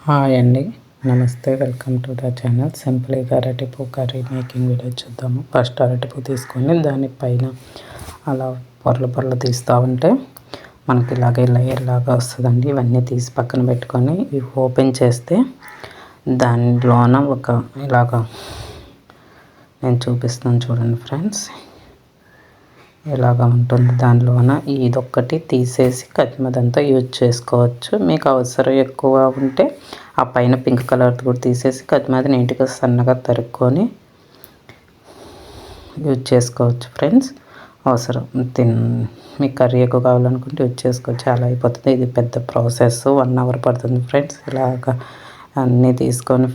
Hi అండి, నమస్తే. Welcome to the channel. సింపుల్గా అరటిపూ కర్రీ మేకింగ్ వీడియో చూద్దాము. ఫస్ట్ అరటిపూ తీసుకొని దానిపైన అలా పొరలు తీస్తూ ఉంటే మనకి ఇలాగే లేయర్ లాగా వస్తుందండి. ఇవన్నీ తీసి పక్కన పెట్టుకొని ఇవి ఓపెన్ చేస్తే దానిలోన ఇలాగా నేను చూపిస్తాను చూడండి ఫ్రెండ్స్. ఇలాగా ఉంటుంది. దానిలోన ఇదొక్కటి తీసేసి కత్తిమీదంతా యూజ్ చేసుకోవచ్చు. మీకు అవసరం ఎక్కువ ఉంటే ఆ పైన పింక్ కలర్ కూడా తీసేసి కత్తిమీద నీట్గా సన్నగా తరుక్కొని యూజ్ చేసుకోవచ్చు ఫ్రెండ్స్. అవసరం మీకు కర్రీ ఎక్కువ కావాలనుకుంటే యూజ్ చేసుకోవచ్చు. చాలా అయిపోతుంది. ఇది పెద్ద ప్రాసెస్, 1 అవర్ పడుతుంది ఫ్రెండ్స్. ఇలాగా అన్నీ తీసుకొని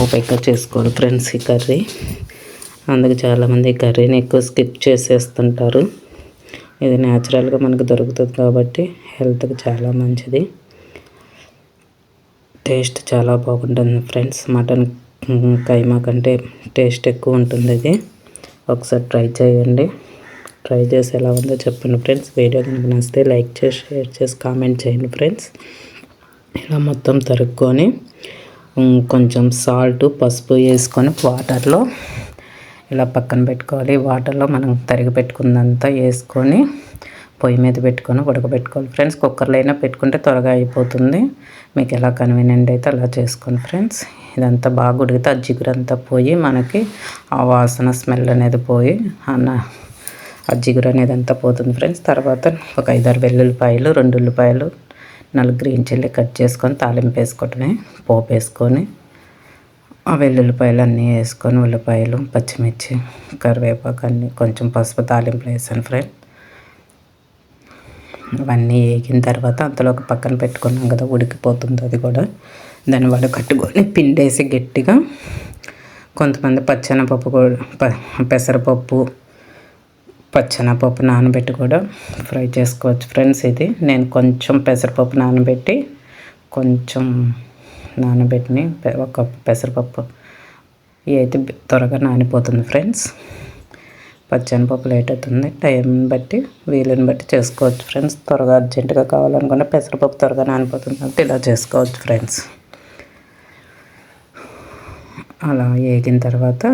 ఓపికగా చేసుకోవాలి ఫ్రెండ్స్ ఈ కర్రీ. అందుకు చాలామంది ఈ కర్రీని ఎక్కువ స్కిప్ చేసేస్తుంటారు. ఇది న్యాచురల్గా మనకు దొరుకుతుంది కాబట్టి హెల్త్కి చాలా మంచిది. టేస్ట్ చాలా బాగుంటుంది ఫ్రెండ్స్. మటన్ కైమా కంటే టేస్ట్ ఎక్కువ ఉంటుంది. ఇది ఒకసారి ట్రై చేయండి. ట్రై చేసి ఎలా ఉందో చెప్పండి ఫ్రెండ్స్. వీడియో కనుక నచ్చితే లైక్ చేసి, షేర్ చేసి, కామెంట్ చేయండి ఫ్రెండ్స్. ఇలా మొత్తం తరుక్కొని కొంచెం సాల్ట్, పసుపు వేసుకొని వాటర్లో ఇలా పక్కన పెట్టుకోవాలి. వాటర్లో మనం తరిగి పెట్టుకున్నంతా వేసుకొని పొయ్యి మీద పెట్టుకొని ఉడకబెట్టుకోవాలి ఫ్రెండ్స్. కుక్కర్లో అయినా పెట్టుకుంటే త్వరగా అయిపోతుంది. మీకు ఎలా కన్వీనియంట్ అయితే అలా చేసుకోండి ఫ్రెండ్స్. ఇదంతా బాగా ఉడికితే ఆ జిగురంతా పోయి మనకి ఆ వాసన స్మెల్ అనేది పోయి ఆ జిగురు అనేది అంతా పోతుంది ఫ్రెండ్స్. తర్వాత ఒక 5-6 వెల్లుల్లిపాయలు, 2 ఉల్లిపాయలు, 4 గ్రీన్ చిల్లీ కట్ చేసుకొని తాలింపు వేసుకోవటమే. పోపు వేసుకొని ఆ వెల్లుల్లిపాయలు అన్నీ వేసుకొని, ఉల్లిపాయలు, పచ్చిమిర్చి, కరివేపాకు అన్నీ కొంచెం పసుపు తాలింపులో వేసాను ఫ్రెండ్. ఇవన్నీ వేగిన తర్వాత అంతలోకి పక్కన పెట్టుకున్నాం కదా, ఉడికిపోతుంది అది కూడా. దాన్ని వడకట్టుకొని పిండేసి గట్టిగా కొంతమంది పచ్చెనపప్పు కూడా పెసరపప్పు, పచ్చెనపప్పు నానబెట్టి కూడా ఫ్రై చేసుకోవచ్చు ఫ్రెండ్స్. ఇది నేను కొంచెం పెసరపప్పు నానబెట్టి కొంచెం నానబెట్టిని ఒక పెసరపప్పు ఇవి అయితే త్వరగా నానిపోతుంది ఫ్రెండ్స్. పచ్చెనపప్పు లేట్ అవుతుంది. టైం బట్టి వీలుని బట్టి చేసుకోవచ్చు ఫ్రెండ్స్. త్వరగా అర్జెంటుగా కావాలనుకున్న పెసరపప్పు త్వరగా నానిపోతుంది కాబట్టి ఇలా చేసుకోవచ్చు ఫ్రెండ్స్. అలా వేగిన తర్వాత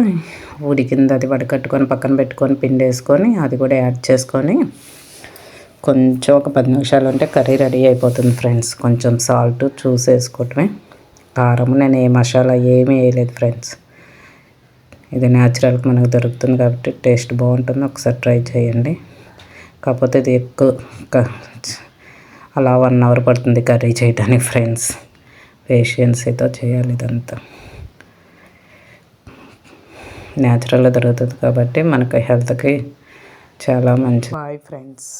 ఉడికింది అది వడకట్టుకొని పక్కన పెట్టుకొని పిండి వేసుకొని అది కూడా యాడ్ చేసుకొని కొంచెం ఒక 10 నిమిషాలు ఉంటే కర్రీ రెడీ అయిపోతుంది ఫ్రెండ్స్. కొంచెం సాల్ట్ చూసి వేసుకోవటమే. కారం నేను ఏ మసాలా ఏమీ వేయలేదు ఫ్రెండ్స్. ఇది న్యాచురల్గా మనకు దొరుకుతుంది కాబట్టి టేస్ట్ బాగుంటుంది. ఒకసారి ట్రై చేయండి. కాకపోతే ఇది ఎక్కువ అలా 1 అవర్ పడుతుంది కర్రీ చేయడానికి ఫ్రెండ్స్. పేషెన్సీతో చేయాలి ఇదంతా. న్యాచురల్గా దొరుకుతుంది కాబట్టి మనకు హెల్త్కి చాలా మంచిది. Bye friends.